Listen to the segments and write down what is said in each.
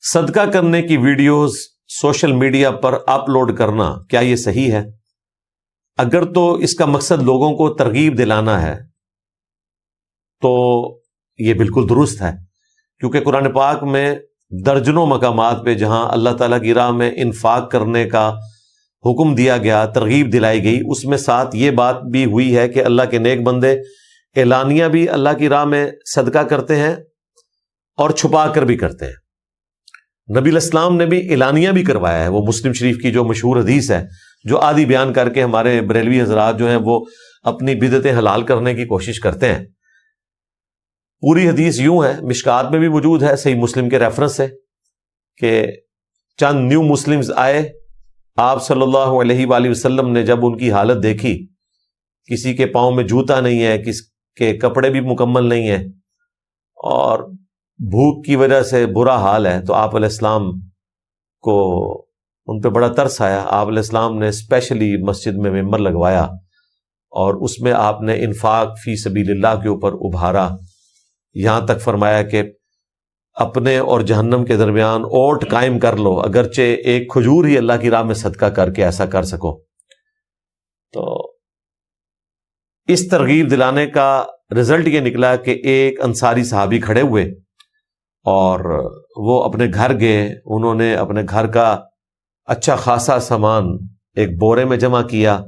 صدقہ کرنے کی ویڈیوز سوشل میڈیا پر اپلوڈ کرنا کیا یہ صحیح ہے؟ اگر تو اس کا مقصد لوگوں کو ترغیب دلانا ہے تو یہ بالکل درست ہے، کیونکہ قرآن پاک میں درجنوں مقامات پہ جہاں اللہ تعالیٰ کی راہ میں انفاق کرنے کا حکم دیا گیا، ترغیب دلائی گئی، اس میں ساتھ یہ بات بھی ہوئی ہے کہ اللہ کے نیک بندے اعلانیہ بھی اللہ کی راہ میں صدقہ کرتے ہیں اور چھپا کر بھی کرتے ہیں۔ نبی علیہ السلام نے بھی اعلانیہ بھی کروایا ہے، وہ مسلم شریف کی جو مشہور حدیث ہے، جو آدھی بیان کر کے ہمارے بریلوی حضرات جو ہیں وہ اپنی بدعتیں حلال کرنے کی کوشش کرتے ہیں۔ پوری حدیث یوں ہے، مشکات میں بھی موجود ہے، صحیح مسلم کے ریفرنس سے، کہ چند نیو مسلمز آئے، آپ صلی اللہ علیہ وآلہ وسلم نے جب ان کی حالت دیکھی، کسی کے پاؤں میں جوتا نہیں ہے، کسی کے کپڑے بھی مکمل نہیں ہیں اور بھوک کی وجہ سے برا حال ہے، تو آپ علیہ السلام کو ان پہ بڑا ترس آیا۔ آپ علیہ السلام نے اسپیشلی مسجد میں ممبر لگوایا اور اس میں آپ نے انفاق فی سبیل اللہ کے اوپر ابھارا، یہاں تک فرمایا کہ اپنے اور جہنم کے درمیان اوٹ قائم کر لو، اگرچہ ایک کھجور ہی اللہ کی راہ میں صدقہ کر کے ایسا کر سکو۔ تو اس ترغیب دلانے کا رزلٹ یہ نکلا کہ ایک انصاری صحابی کھڑے ہوئے اور وہ اپنے گھر گئے، انہوں نے اپنے گھر کا اچھا خاصا سامان ایک بورے میں جمع کیا،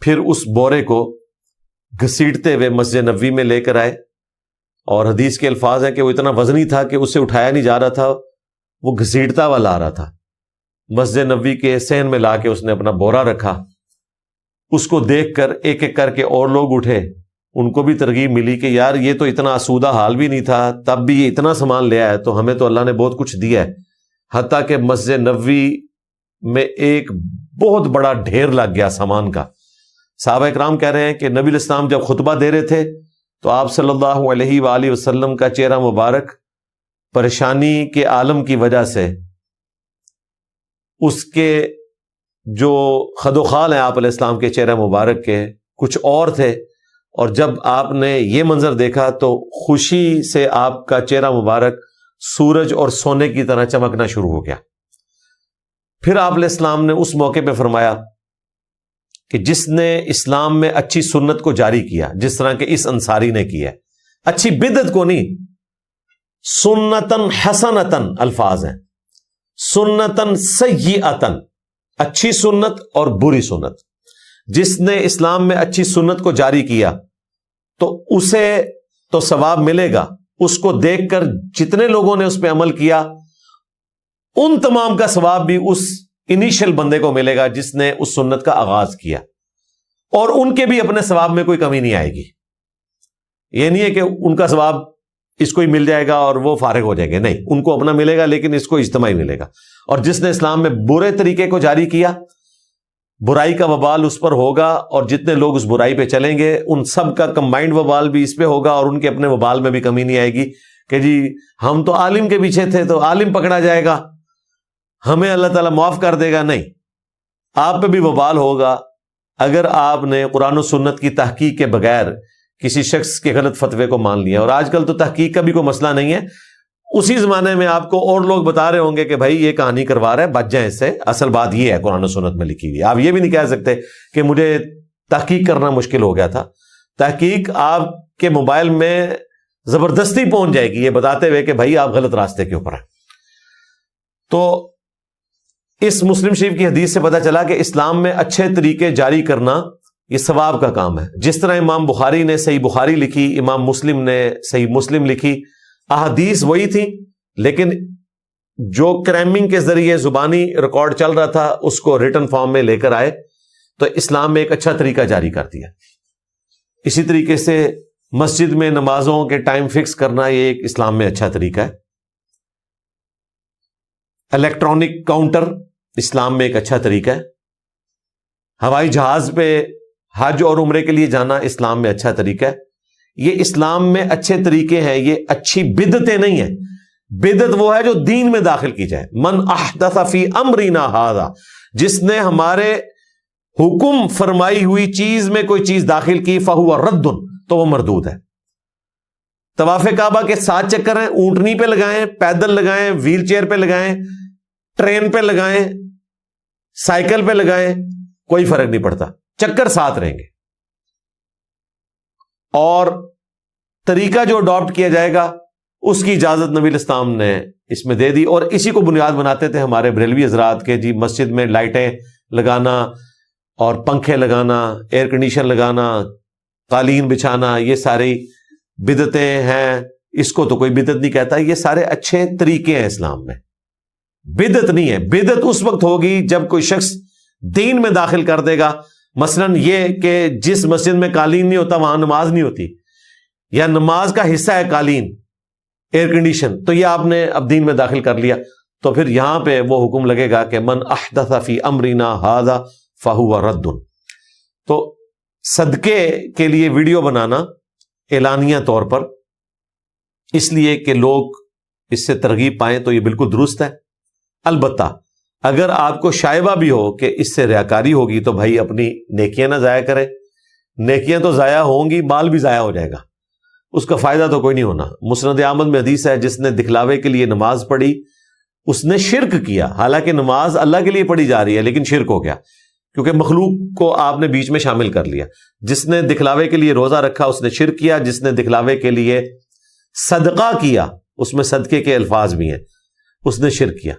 پھر اس بورے کو گھسیٹتے ہوئے مسجد نبوی میں لے کر آئے، اور حدیث کے الفاظ ہیں کہ وہ اتنا وزنی تھا کہ اسے اٹھایا نہیں جا رہا تھا، وہ گھسیٹتا ہوا لا رہا تھا۔ مسجد نبوی کے صحن میں لا کے اس نے اپنا بورا رکھا، اس کو دیکھ کر ایک ایک کر کے اور لوگ اٹھے، ان کو بھی ترغیب ملی کہ یار یہ تو اتنا آسودہ حال بھی نہیں تھا، تب بھی یہ اتنا سامان لے آیا ہے، تو ہمیں تو اللہ نے بہت کچھ دیا ہے۔ حتیٰ کہ مسجد نبوی میں ایک بہت بڑا ڈھیر لگ گیا سامان کا۔ صحابہ اکرام کہہ رہے ہیں کہ نبی علیہ السلام جب خطبہ دے رہے تھے تو آپ صلی اللہ علیہ وآلہ وسلم کا چہرہ مبارک پریشانی کے عالم کی وجہ سے، اس کے جو خد و خال ہیں آپ علیہ السلام کے چہرہ مبارک کے کچھ اور تھے، اور جب آپ نے یہ منظر دیکھا تو خوشی سے آپ کا چہرہ مبارک سورج اور سونے کی طرح چمکنا شروع ہو گیا۔ پھر آپ علیہ السلام نے اس موقع پہ فرمایا کہ جس نے اسلام میں اچھی سنت کو جاری کیا، جس طرح کہ اس انصاری نے کیا، اچھی بدعت کو نہیں، سنتن حسنتن الفاظ ہیں، سنتن سیئتن، اچھی سنت اور بری سنت، جس نے اسلام میں اچھی سنت کو جاری کیا تو اسے تو ثواب ملے گا، اس کو دیکھ کر جتنے لوگوں نے اس پہ عمل کیا ان تمام کا ثواب بھی اس انیشل بندے کو ملے گا جس نے اس سنت کا آغاز کیا، اور ان کے بھی اپنے ثواب میں کوئی کمی نہیں آئے گی۔ یہ نہیں ہے کہ ان کا ثواب اس کو ہی مل جائے گا اور وہ فارغ ہو جائیں گے، نہیں، ان کو اپنا ملے گا لیکن اس کو اجتماعی ملے گا۔ اور جس نے اسلام میں برے طریقے کو جاری کیا، برائی کا وبال اس پر ہوگا، اور جتنے لوگ اس برائی پہ چلیں گے ان سب کا کمبائنڈ وبال بھی اس پہ ہوگا، اور ان کے اپنے وبال میں بھی کمی نہیں آئے گی کہ جی ہم تو عالم کے پیچھے تھے تو عالم پکڑا جائے گا، ہمیں اللہ تعالیٰ معاف کر دے گا، نہیں، آپ پہ بھی وبال ہوگا اگر آپ نے قرآن و سنت کی تحقیق کے بغیر کسی شخص کے غلط فتوے کو مان لیا۔ اور آج کل تو تحقیق کا بھی کوئی مسئلہ نہیں ہے، اسی زمانے میں آپ کو اور لوگ بتا رہے ہوں گے کہ بھائی یہ کہانی کروا رہا ہے، بچ جائیں اس سے، اصل بات یہ ہے قرآن و سنت میں لکھی ہوئی۔ آپ یہ بھی نہیں کہہ سکتے کہ مجھے تحقیق کرنا مشکل ہو گیا تھا، تحقیق آپ کے موبائل میں زبردستی پہنچ جائے گی یہ بتاتے ہوئے کہ بھائی آپ غلط راستے کے اوپر ہیں۔ تو اس مسلم شریف کی حدیث سے پتہ چلا کہ اسلام میں اچھے طریقے جاری کرنا یہ ثواب کا کام ہے۔ جس طرح امام بخاری نے صحیح بخاری لکھی، امام مسلم نے صحیح مسلم لکھی، احادیث وہی تھی لیکن جو کریمنگ کے ذریعے زبانی ریکارڈ چل رہا تھا اس کو ریٹن فارم میں لے کر آئے، تو اسلام میں ایک اچھا طریقہ جاری کر دیا۔ اسی طریقے سے مسجد میں نمازوں کے ٹائم فکس کرنا یہ ایک اسلام میں اچھا طریقہ ہے۔ الیکٹرانک کاؤنٹر اسلام میں ایک اچھا طریقہ ہے۔ ہوائی جہاز پہ حج اور عمرے کے لیے جانا اسلام میں اچھا طریقہ ہے۔ یہ اسلام میں اچھے طریقے ہیں، یہ اچھی بدعتیں نہیں ہیں۔ بدعت وہ ہے جو دین میں داخل کی جائے۔ من احدث فی امرنا ھذا، جس نے ہمارے حکم فرمائی ہوئی چیز میں کوئی چیز داخل کی، فہو رد، تو وہ مردود ہے۔ طواف کعبہ کے 7 چکر ہیں، اونٹنی پہ لگائیں، پیدل لگائیں، ویل چیئر پہ لگائیں، ٹرین پہ لگائیں، سائیکل پہ لگائیں، کوئی فرق نہیں پڑتا، چکر 7 رہیں گے۔ اور طریقہ جو اڈاپٹ کیا جائے گا اس کی اجازت نبی الاسلام نے اس میں دے دی، اور اسی کو بنیاد بناتے تھے ہمارے بریلوی حضرات کے جی مسجد میں لائٹیں لگانا اور پنکھے لگانا، ایئر کنڈیشن لگانا، قالین بچھانا، یہ ساری بدعتیں ہیں، اس کو تو کوئی بدعت نہیں کہتا، یہ سارے اچھے طریقے ہیں اسلام میں، بدعت نہیں ہے۔ بدعت اس وقت ہوگی جب کوئی شخص دین میں داخل کر دے گا، مثلا یہ کہ جس مسجد میں قالین نہیں ہوتا وہاں نماز نہیں ہوتی، یا نماز کا حصہ ہے قالین، ایئر کنڈیشن، تو یہ آپ نے اب دین میں داخل کر لیا، تو پھر یہاں پہ وہ حکم لگے گا کہ من احدث فی امرنا ھذا فہو رد۔ تو صدقے کے لیے ویڈیو بنانا اعلانیہ طور پر، اس لیے کہ لوگ اس سے ترغیب پائیں، تو یہ بالکل درست ہے۔ البتہ اگر آپ کو شائبہ بھی ہو کہ اس سے ریاکاری ہوگی تو بھائی اپنی نیکیاں نہ ضائع کرے، نیکیاں تو ضائع ہوں گی، مال بھی ضائع ہو جائے گا، اس کا فائدہ تو کوئی نہیں ہونا۔ مسند احمد میں حدیث ہے، جس نے دکھلاوے کے لیے نماز پڑھی اس نے شرک کیا، حالانکہ نماز اللہ کے لیے پڑھی جا رہی ہے لیکن شرک ہو گیا، کیونکہ مخلوق کو آپ نے بیچ میں شامل کر لیا۔ جس نے دکھلاوے کے لیے روزہ رکھا اس نے شرک کیا، جس نے دکھلاوے کے لیے صدقہ کیا، اس میں صدقے کے الفاظ بھی ہیں، اس نے شرک کیا۔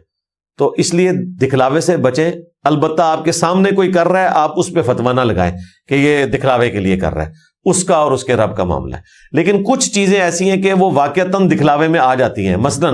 تو اس لیے دکھلاوے سے بچیں۔ البتہ آپ کے سامنے کوئی کر رہا ہے، آپ اس پہ فتویٰ نہ لگائیں کہ یہ دکھلاوے کے لیے کر رہا ہے، اس کا اور اس کے رب کا معاملہ ہے۔ لیکن کچھ چیزیں ایسی ہیں کہ وہ واقعتاً دکھلاوے میں آ جاتی ہیں، مثلا